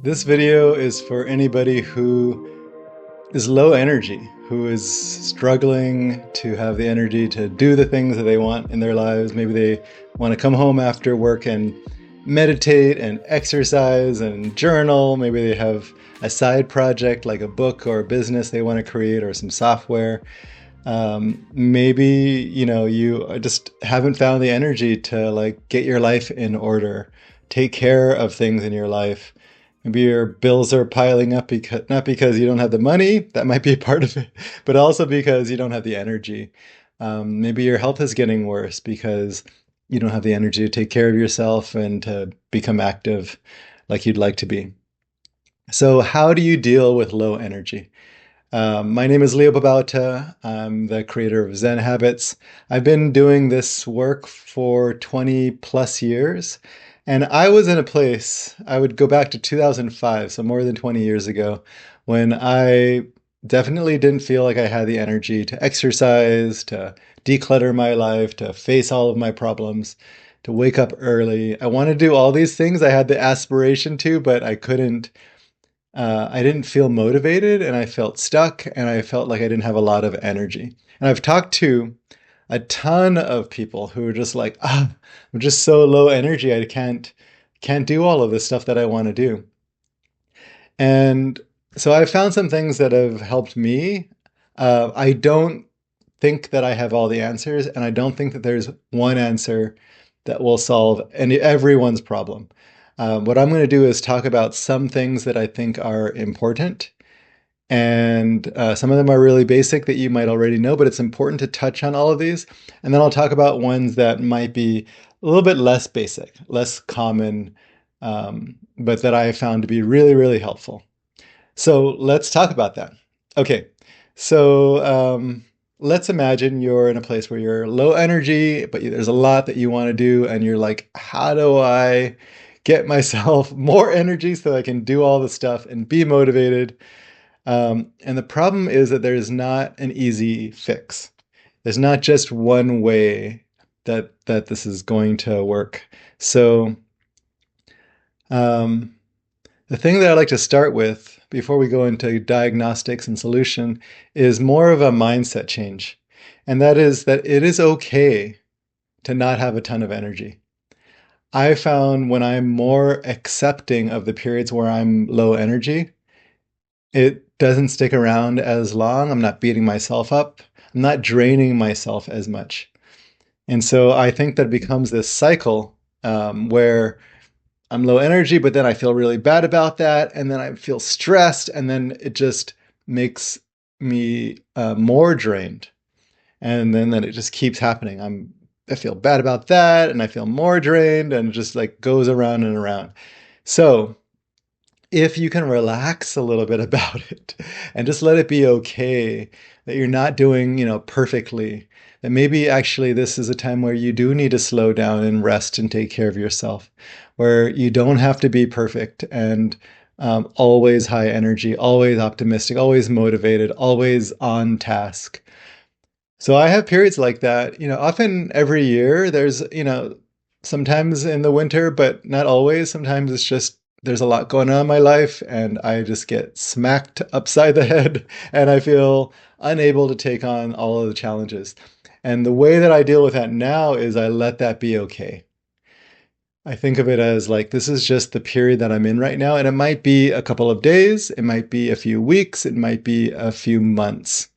This video is for anybody who is low energy, who is struggling to have the energy to do the things that they want in their lives. Maybe they want to come home after work and meditate and exercise and journal. Maybe they have a side project like a book or a business they want to create or some software. Maybe, you just haven't found the energy to get your life in order, take care of things in your life. Maybe your bills are piling up because not because you don't have the money, that might be a part of it, but also because you don't have the energy. Maybe your health is getting worse because you don't have the energy to take care of yourself and to become active like you'd like to be. So, how do you deal with low energy? My name is Leo Babauta. I'm the creator of Zen Habits. I've been doing this work for 20 plus years. And I was in a place, I would go back to 2005, so more than 20 years ago, when I definitely didn't feel like I had the energy to exercise, to declutter my life, to face all of my problems, to wake up early. I want to do all these things. I had the aspiration to, but I couldn't. I didn't feel motivated and I felt stuck and I felt like I didn't have a lot of energy. And I've talked to a ton of people who are just like, I'm just so low energy. I can't do all of this stuff that I want to do. And so I found some things that have helped me. I don't think that I have all the answers, and I don't think that there's one answer that will solve everyone's problem. What I'm going to do is talk about some things that I think are important. And some of them are really basic that you might already know, but it's important to touch on all of these. And then I'll talk about ones that might be a little bit less basic, less common, but that I found to be really, really helpful. So let's talk about that. Okay, so let's imagine you're in a place where you're low energy, but there's a lot that you want to do, and you're like, how do I get myself more energy so I can do all the stuff and be motivated? And the problem is that there's not an easy fix. There's not just one way that this is going to work. So um, the thing that I like to start with before we go into diagnostics and solution is more of a mindset change. And that is that it is okay to not have a ton of energy. I found when I'm more accepting of the periods where I'm low energy, it doesn't stick around as long. I'm not beating myself up. I'm not draining myself as much. And so I think that becomes this cycle where I'm low energy, but then I feel really bad about that. And then I feel stressed. And then it just makes me more drained. And then it just keeps happening. I feel bad about that. And I feel more drained, and it just goes around and around. So if you can relax a little bit about it and just let it be okay that you're not doing, perfectly, that maybe actually this is a time where you do need to slow down and rest and take care of yourself, where you don't have to be perfect and always high energy, always optimistic, always motivated, always on task. So I have periods like that, often every year. There's, sometimes in the winter, but not always. Sometimes it's just there's a lot going on in my life and I just get smacked upside the head and I feel unable to take on all of the challenges. And the way that I deal with that now is I let that be okay. I think of it as this is just the period that I'm in right now. And it might be a couple of days, it might be a few weeks, it might be a few months.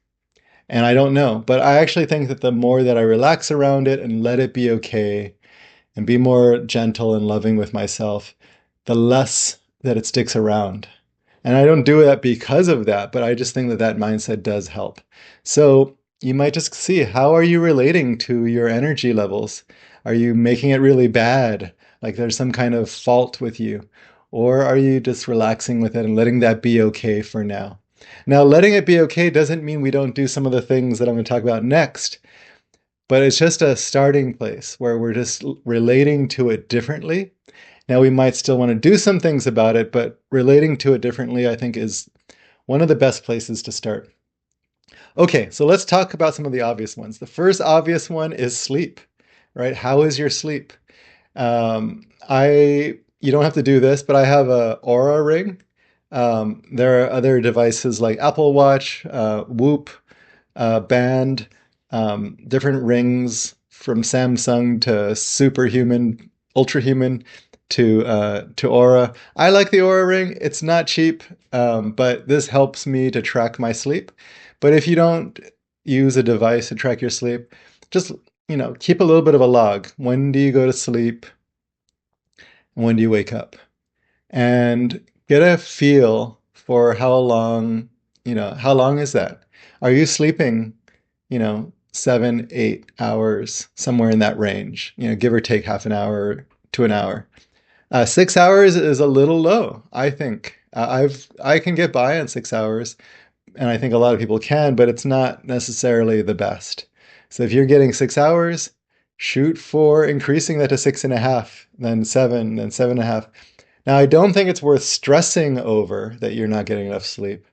And I don't know. But I actually think that the more that I relax around it and let it be okay and be more gentle and loving with myself, the less that it sticks around. And I don't do that because of that, but I just think that that mindset does help. So you might just see, how are you relating to your energy levels? Are you making it really bad? Like there's some kind of fault with you? Or are you just relaxing with it and letting that be okay for now? Now, letting it be okay doesn't mean we don't do some of the things that I'm going to talk about next, but it's just a starting place where we're just relating to it differently. Now, we might still want to do some things about it, but relating to it differently, I think, is one of the best places to start. Okay, so let's talk about some of the obvious ones. The first obvious one is sleep, right? How is your sleep? I you don't have to do this, but I have a Aura ring. There are other devices like Apple Watch, Whoop, Band, different rings from Samsung to Superhuman, Ultrahuman to Aura. I like the Aura ring. It's not cheap, but this helps me to track my sleep. But if you don't use a device to track your sleep, just keep a little bit of a log. When do you go to sleep? When do you wake up? And get a feel for how long is that? Are you sleeping, 7, 8 hours, somewhere in that range, give or take half an hour to an hour. 6 hours is a little low, I think. I can get by on 6 hours, and I think a lot of people can, but it's not necessarily the best. So if you're getting 6 hours, shoot for increasing that to 6.5, then 7, then 7.5. Now, I don't think it's worth stressing over that you're not getting enough sleep,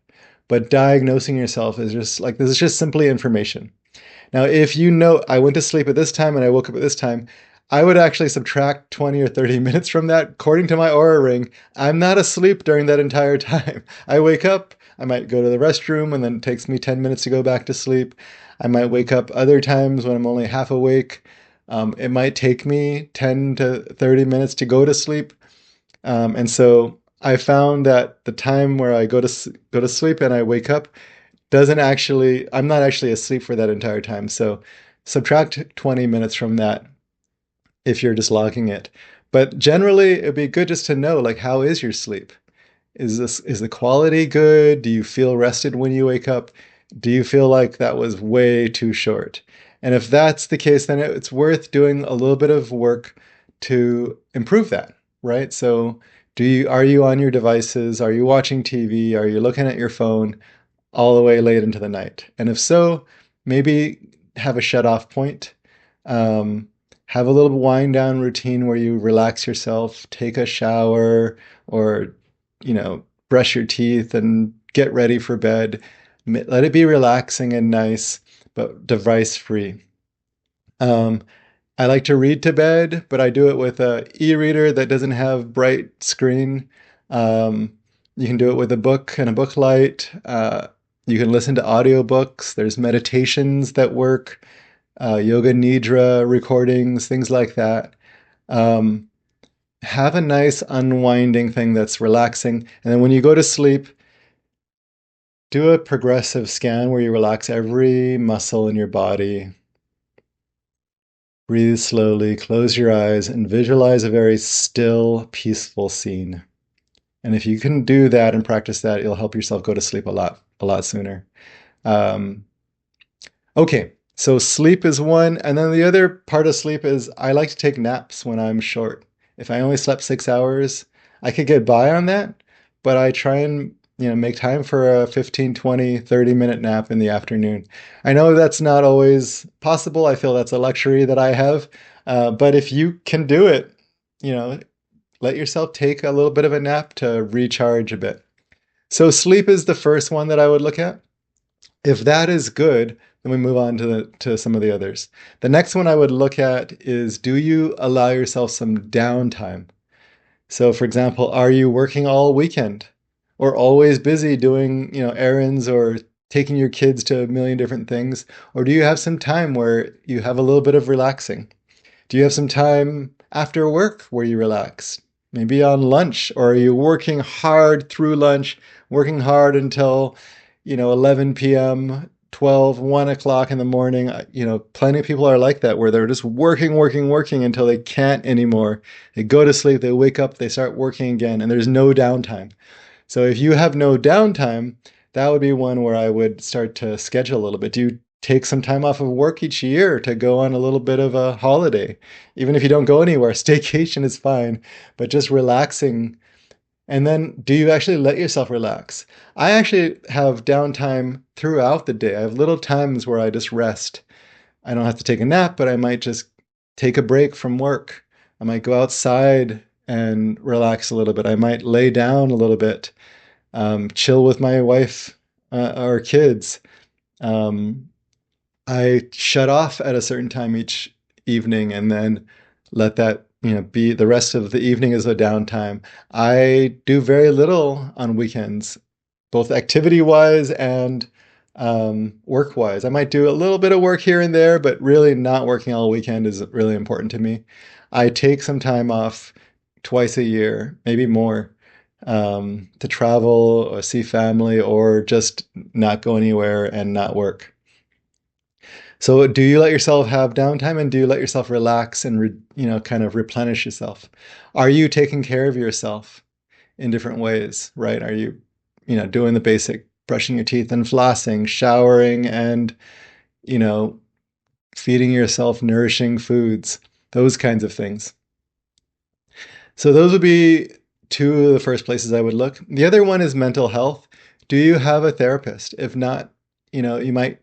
but diagnosing yourself is just like this is just simply information. Now, if you know I went to sleep at this time and I woke up at this time, I would actually subtract 20 or 30 minutes from that. According to my Aura ring, I'm not asleep during that entire time. I wake up, I might go to the restroom, and then it takes me 10 minutes to go back to sleep. I might wake up other times when I'm only half awake. It might take me 10 to 30 minutes to go to sleep. And so I found that the time where I go to sleep and I wake up doesn't actually, I'm not actually asleep for that entire time. So subtract 20 minutes from that if you're just logging it. But generally, it'd be good just to know, like, how is your sleep? Is the quality good? Do you feel rested when you wake up? Do you feel like that was way too short? And if that's the case, then it's worth doing a little bit of work to improve that, right? So are you on your devices? Are you watching TV? Are you looking at your phone all the way late into the night? And if so, maybe have a shut off point. Um, have a little wind down routine where you relax yourself, take a shower, or, brush your teeth and get ready for bed. Let it be relaxing and nice, but device free. Um, I like to read to bed, but I do it with a e-reader that doesn't have bright screen. Um, you can do it with a book and a book light. You can listen to audiobooks. There's meditations that work, yoga nidra recordings, things like that. Um, have a nice unwinding thing that's relaxing. And then when you go to sleep, do a progressive scan where you relax every muscle in your body. Breathe slowly, close your eyes, and visualize a very still, peaceful scene. And if you can do that and practice that, you'll help yourself go to sleep a lot sooner. Um, okay, so sleep is one. And then the other part of sleep is I like to take naps when I'm short. If I only slept 6 hours, I could get by on that, but I try and make time for a 15, 20, 30-minute nap in the afternoon. I know that's not always possible. I feel that's a luxury that I have. But if you can do it, you know, let yourself take a little bit of a nap to recharge a bit. So sleep is the first one that I would look at. If that is good, then we move on to some of the others. The next one I would look at is, do you allow yourself some downtime? So for example, are you working all weekend or always busy doing, errands or taking your kids to a million different things? Or do you have some time where you have a little bit of relaxing? Do you have some time after work where you relax? Maybe on lunch, or are you working hard through lunch, working hard until, 11 p.m., 12, 1 o'clock in the morning? Plenty of people are like that, where they're just working, working, working until they can't anymore. They go to sleep, they wake up, they start working again, and there's no downtime. So if you have no downtime, that would be one where I would start to schedule a little bit. Do you take some time off of work each year to go on a little bit of a holiday? Even if you don't go anywhere, staycation is fine, but just relaxing. And then do you actually let yourself relax? I actually have downtime throughout the day. I have little times where I just rest. I don't have to take a nap, but I might just take a break from work. I might go outside and relax a little bit. I might lay down a little bit, chill with my wife or kids. Um, I shut off at a certain time each evening and then let that be the rest of the evening is a downtime. I do very little on weekends, both activity wise and work wise. I might do a little bit of work here and there, but really not working all weekend is really important to me. I take some time off twice a year, maybe more, to travel or see family or just not go anywhere and not work. So do you let yourself have downtime and do you let yourself relax and kind of replenish yourself? Are you taking care of yourself in different ways, right? Are you, doing the basic brushing your teeth and flossing, showering and, you know, feeding yourself nourishing foods, those kinds of things. So those would be two of the first places I would look. The other one is mental health. Do you have a therapist? If not, you might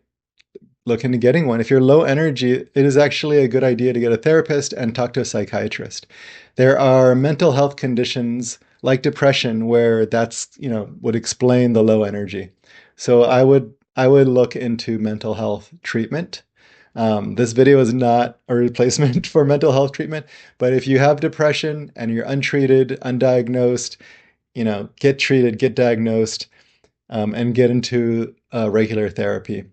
look into getting one. If you're low energy, it is actually a good idea to get a therapist and talk to a psychiatrist. There are mental health conditions like depression where that's, would explain the low energy. So I would look into mental health treatment. This video is not a replacement for mental health treatment, but if you have depression and you're untreated, undiagnosed, get treated, get diagnosed, and get into regular therapy.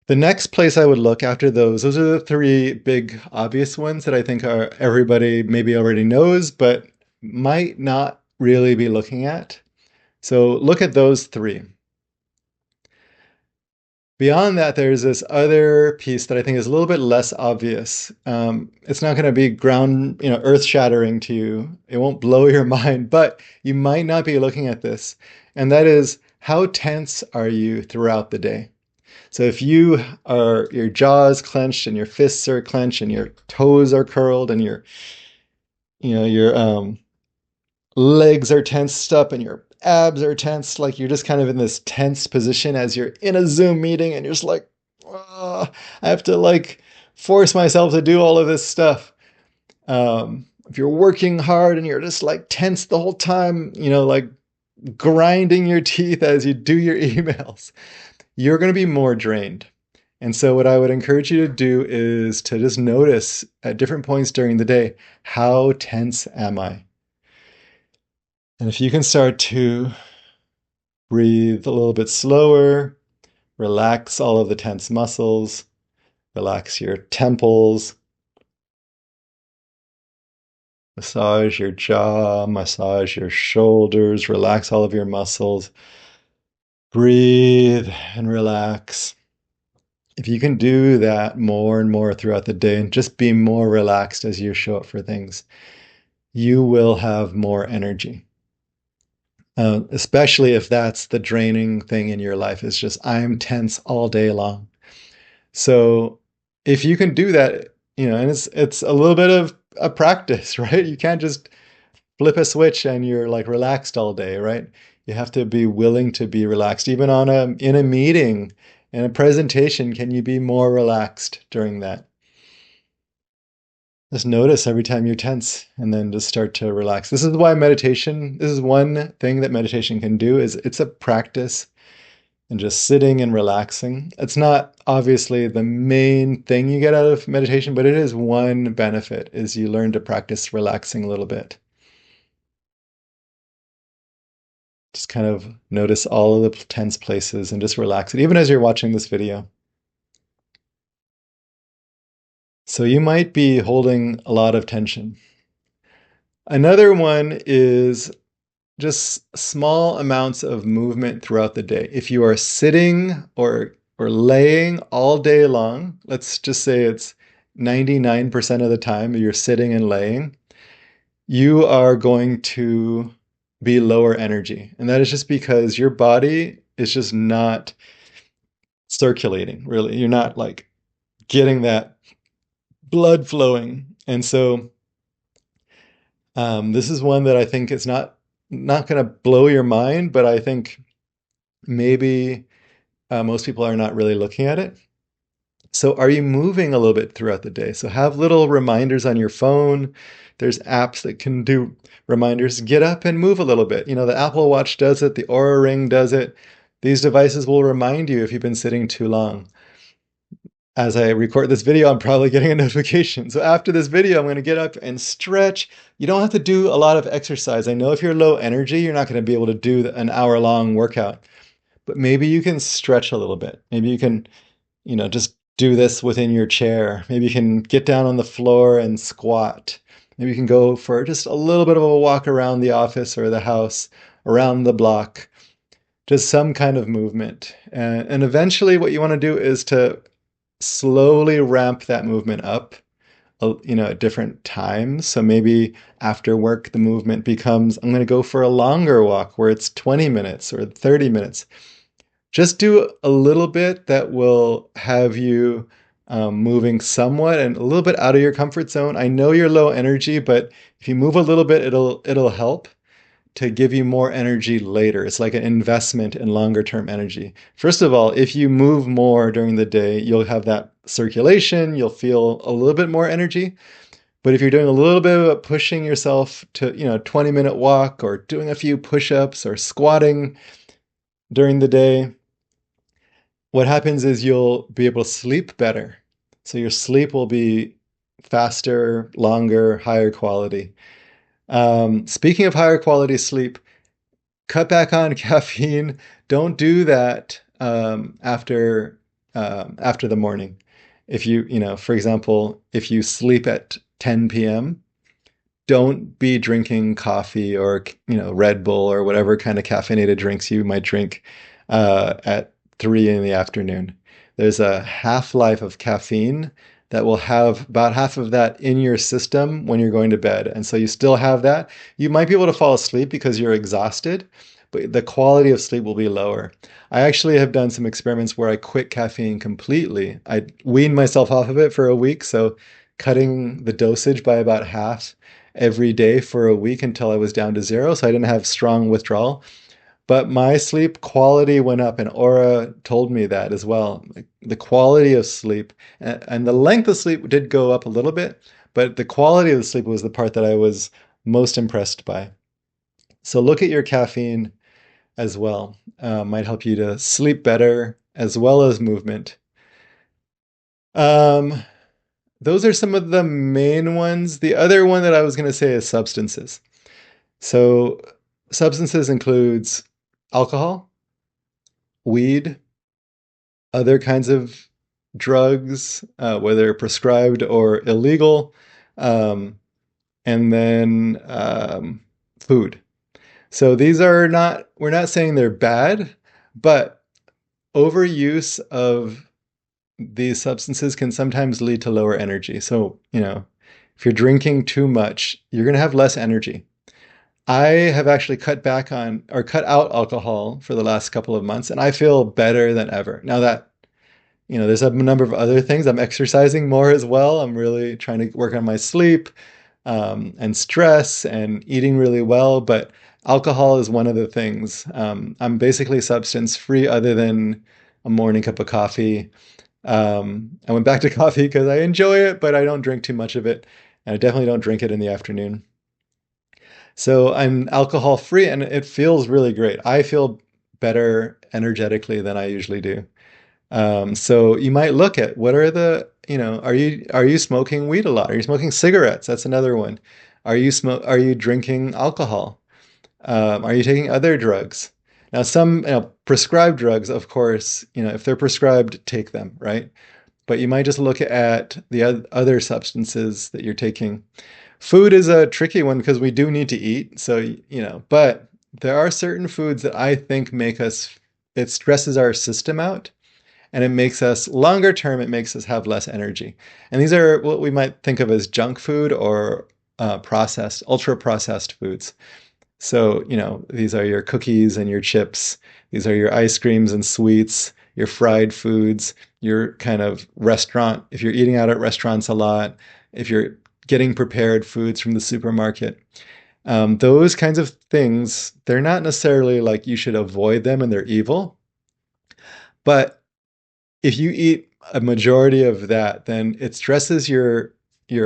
The next place I would look after those are the three big obvious ones that I think are everybody maybe already knows, but might not really be looking at. So look at those three. Beyond that, there's this other piece that I think is a little bit less obvious. It's not going to be earth shattering to you. It won't blow your mind, but you might not be looking at this. And that is, how tense are you throughout the day? So if your jaw is clenched and your fists are clenched and your toes are curled and your legs are tensed up and your abs are tensed, like you're just kind of in this tense position as you're in a Zoom meeting and you're just like, I have to like force myself to do all of this stuff. If you're working hard and you're just like tense the whole time, like grinding your teeth as you do your emails, you're going to be more drained. And so what I would encourage you to do is to just notice at different points during the day, how tense am I? And if you can start to breathe a little bit slower, relax all of the tense muscles, relax your temples, massage your jaw, massage your shoulders, relax all of your muscles, breathe and relax. If you can do that more and more throughout the day and just be more relaxed as you show up for things, you will have more energy. Especially if that's the draining thing in your life, is just I'm tense all day long. So if you can do that, and it's a little bit of a practice, right? You can't just flip a switch and you're like relaxed all day, right? You have to be willing to be relaxed. Even in a meeting, in a presentation, can you be more relaxed during that? Just notice every time you're tense and then just start to relax. This is one thing that meditation can do, is it's a practice and just sitting and relaxing. It's not obviously the main thing you get out of meditation, but it is one benefit, is you learn to practice relaxing a little bit. Just kind of notice all of the tense places and just relax it, even as you're watching this video. So you might be holding a lot of tension. Another one is just small amounts of movement throughout the day. If you are sitting or laying all day long, let's just say it's 99% of the time you're sitting and laying, you are going to be lower energy. And that is just because your body is just not circulating, really. You're not like getting that blood flowing. And so this is one that I think is not going to blow your mind, but I think maybe most people are not really looking at it. So are you moving a little bit throughout the day? So have little reminders on your phone. There's apps that can do reminders. Get up and move a little bit. The Apple Watch does it. The Oura Ring does it. These devices will remind you if you've been sitting too long. as I record this video, I'm probably getting a notification. So after this video, I'm going to get up and stretch. You don't have to do a lot of exercise. I know if you're low energy, you're not going to be able to do an hour-long workout, but maybe you can stretch a little bit. Maybe you can, just do this within your chair. Maybe you can get down on the floor and squat. Maybe you can go for just a little bit of a walk around the office or the house, around the block, just some kind of movement. And eventually what you want to do is to slowly ramp that movement up, at different times. So maybe after work, the movement becomes, I'm going to go for a longer walk where it's 20 minutes or 30 minutes. Just do a little bit that will have you moving somewhat and a little bit out of your comfort zone. I know you're low energy, but if you move a little bit, it'll help to give you more energy later. It's like an investment in longer term energy. First of all, if you move more during the day, you'll have that circulation, you'll feel a little bit more energy. But if you're doing a little bit of pushing yourself to, 20-minute walk or doing a few push-ups or squatting during the day, what happens is you'll be able to sleep better. So your sleep will be faster, longer, higher quality. Speaking of higher quality sleep, cut back on caffeine. Don't do that after the morning. If for example, if you sleep at 10 p.m., don't be drinking coffee or Red Bull or whatever kind of caffeinated drinks you might drink at 3 in the afternoon. There's a half-life of caffeine that will have about half of that in your system when you're going to bed. And so you still have that. You might be able to fall asleep because you're exhausted, but the quality of sleep will be lower. I actually have done some experiments where I quit caffeine completely. I weaned myself off of it for a week, so cutting the dosage by about half every day for a week until I was down to 0, so I didn't have strong withdrawal. But my sleep quality went up, and Aura told me that as well. The quality of sleep and the length of sleep did go up a little bit, but the quality of the sleep was the part that I was most impressed by. So look at your caffeine as well. Might help you to sleep better as well as movement. Those are some of the main ones. The other one that I was going to say is substances. So substances includes alcohol, weed, other kinds of drugs, whether prescribed or illegal, and then food. So these are we're not saying they're bad, but overuse of these substances can sometimes lead to lower energy. So, if you're drinking too much, you're going to have less energy. I have actually cut out alcohol for the last couple of months, and I feel better than ever. Now that, there's a number of other things. I'm exercising more as well. I'm really trying to work on my sleep, and stress and eating really well, but alcohol is one of the things. I'm basically substance free other than a morning cup of coffee. I went back to coffee because I enjoy it, but I don't drink too much of it. And I definitely don't drink it in the afternoon. So I'm alcohol free and it feels really great. I feel better energetically than I usually do. So you might look at what are are you smoking weed a lot? Are you smoking cigarettes? That's another one. Are you drinking alcohol? Are you taking other drugs? Now, some prescribed drugs, of course, if they're prescribed, take them, right? But you might just look at the other substances that you're taking. Food is a tricky one because we do need to eat. So, but there are certain foods that I think it stresses our system out, and it makes us, longer term, it makes us have less energy. And these are what we might think of as junk food or ultra processed foods. So, these are your cookies and your chips. These are your ice creams and sweets, your fried foods, your kind of restaurant. If you're eating out at restaurants a lot, if you're getting prepared foods from the supermarket, those kinds of things, they're not necessarily like you should avoid them and they're evil. But if you eat a majority of that, then it stresses your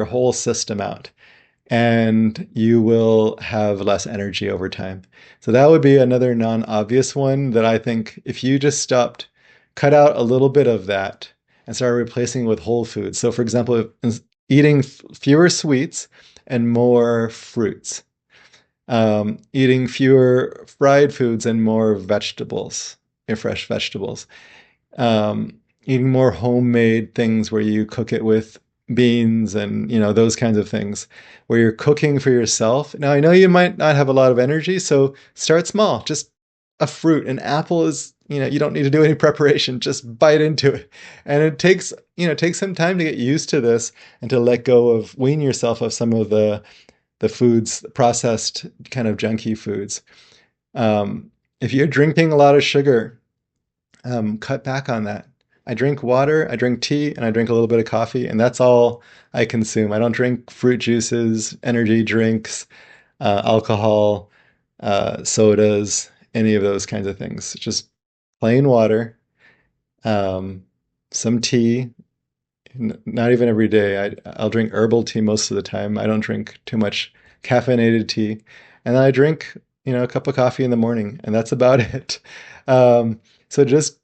whole system out, and you will have less energy over time. So that would be another non-obvious one that I think if you just cut out a little bit of that, and started replacing it with whole foods. So, for example, eating fewer sweets and more fruits, eating fewer fried foods and more vegetables, fresh vegetables, eating more homemade things where you cook it with beans and those kinds of things where you're cooking for yourself. Now I know you might not have a lot of energy, so start small. Just a fruit, an apple is, you don't need to do any preparation. Just bite into it. And it takes some time to get used to this and to let go of, wean yourself of some of the foods, processed kind of junky foods. If you're drinking a lot of sugar, cut back on that. I drink water, I drink tea, and I drink a little bit of coffee, and that's all I consume. I don't drink fruit juices, energy drinks, alcohol, sodas, any of those kinds of things. Just plain water, um, some tea. Not even every day. I'll drink herbal tea most of the time. I don't drink too much caffeinated tea, and then I drink, a cup of coffee in the morning, and that's about it. So just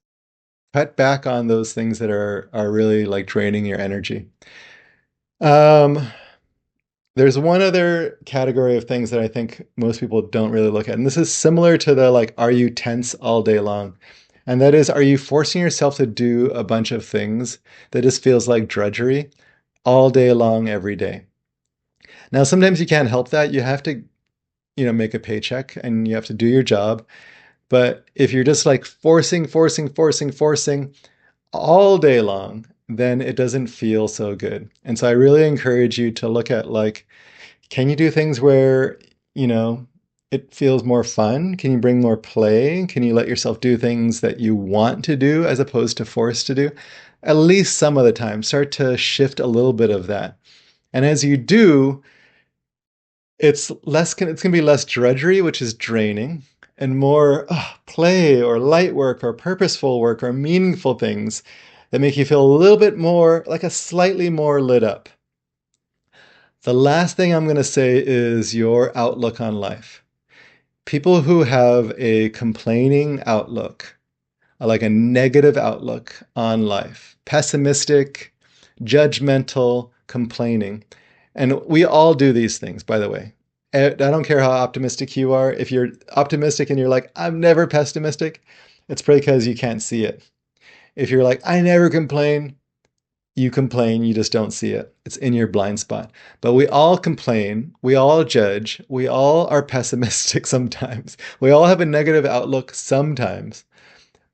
cut back on those things that are really like draining your energy. Um, there's one other category of things that I think most people don't really look at, and this is similar to the like, are you tense all day long? And that is, are you forcing yourself to do a bunch of things that just feels like drudgery all day long, every day? Now, sometimes you can't help that. You have to, make a paycheck and you have to do your job. But if you're just like forcing all day long, then it doesn't feel so good. And so I really encourage you to look at like, can you do things where, you know, it feels more fun? Can you bring more play? Can you let yourself do things that you want to do as opposed to forced to do? At least some of the time, start to shift a little bit of that. And as you do, it's going to be less drudgery, which is draining, and more play or light work or purposeful work or meaningful things that make you feel a little bit more, like a slightly more lit up. The last thing I'm going to say is your outlook on life. People who have a complaining outlook, like a negative outlook on life, pessimistic, judgmental, complaining. And we all do these things, by the way. I don't care how optimistic you are. If you're optimistic and you're like, I'm never pessimistic, it's probably because you can't see it. If you're like, I never complain, you just don't see it. It's in your blind spot. But we all complain, we all judge, we all are pessimistic sometimes. We all have a negative outlook sometimes.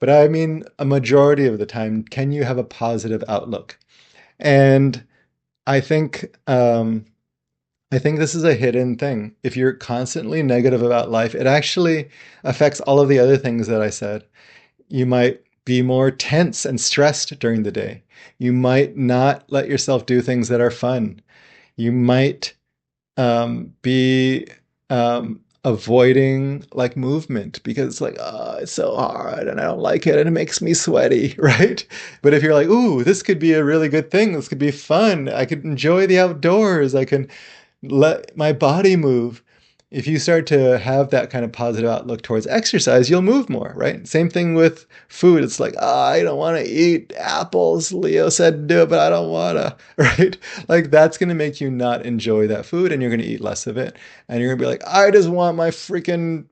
But I mean, a majority of the time, can you have a positive outlook? And I think this is a hidden thing. If you're constantly negative about life, it actually affects all of the other things that I said. You might be more tense and stressed during the day. You might not let yourself do things that are fun. You might be avoiding like movement because it's like, oh, it's so hard and I don't like it and it makes me sweaty, right? But if you're like, ooh, this could be a really good thing. This could be fun. I could enjoy the outdoors. I can let my body move. If you start to have that kind of positive outlook towards exercise, you'll move more, right? Same thing with food. It's like, oh, I don't want to eat apples. Leo said do it, but I don't want to, right? Like that's going to make you not enjoy that food and you're going to eat less of it. And you're going to be like, I just want my freaking,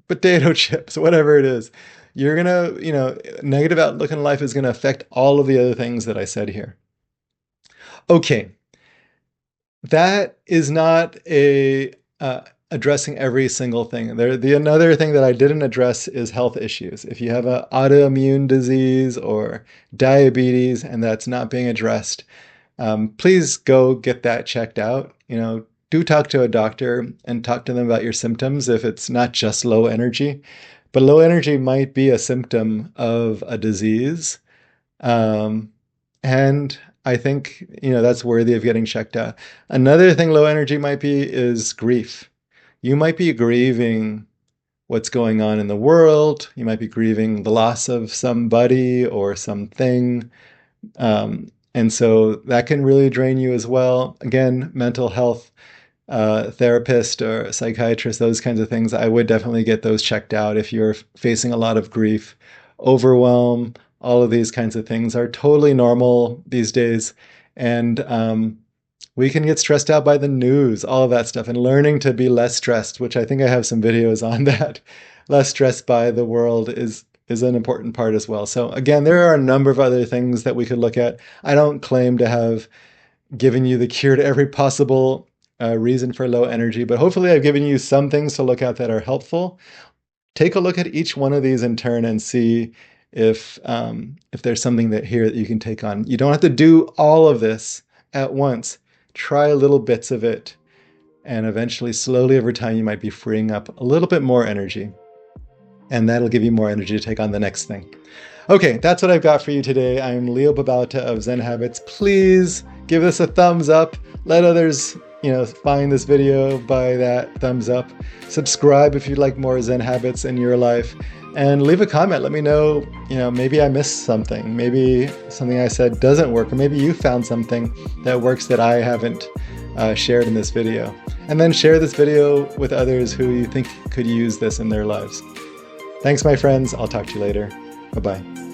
potato chips, whatever it is. You're going to, negative outlook in life is going to affect all of the other things that I said here. Okay. That is not addressing every single thing. Another thing that I didn't address is health issues. If you have an autoimmune disease or diabetes and that's not being addressed, please go get that checked out. Do talk to a doctor and talk to them about your symptoms if it's not just low energy. But low energy might be a symptom of a disease. And I think, that's worthy of getting checked out. Another thing low energy might be is grief. You might be grieving what's going on in the world. You might be grieving the loss of somebody or something. And so that can really drain you as well. Again, mental health therapist or psychiatrist, those kinds of things, I would definitely get those checked out if you're facing a lot of grief, overwhelm, all of these kinds of things are totally normal these days. And we can get stressed out by the news, all of that stuff, and learning to be less stressed, which I think I have some videos on that. Less stressed by the world is an important part as well. So again, there are a number of other things that we could look at. I don't claim to have given you the cure to every possible reason for low energy, but hopefully I've given you some things to look at that are helpful. Take a look at each one of these in turn and see if there's something that you can take on. You don't have to do all of this at once. Try little bits of it, and eventually, slowly over time, you might be freeing up a little bit more energy. And that'll give you more energy to take on the next thing. Okay, that's what I've got for you today. I'm Leo Babauta of Zen Habits. Please give this a thumbs up. Let others, find this video by that thumbs up. Subscribe if you'd like more Zen habits in your life. And leave a comment. Let me know, maybe I missed something. Maybe something I said doesn't work, or maybe you found something that works that I haven't shared in this video. And then share this video with others who you think could use this in their lives. Thanks, my friends. I'll talk to you later. Bye-bye.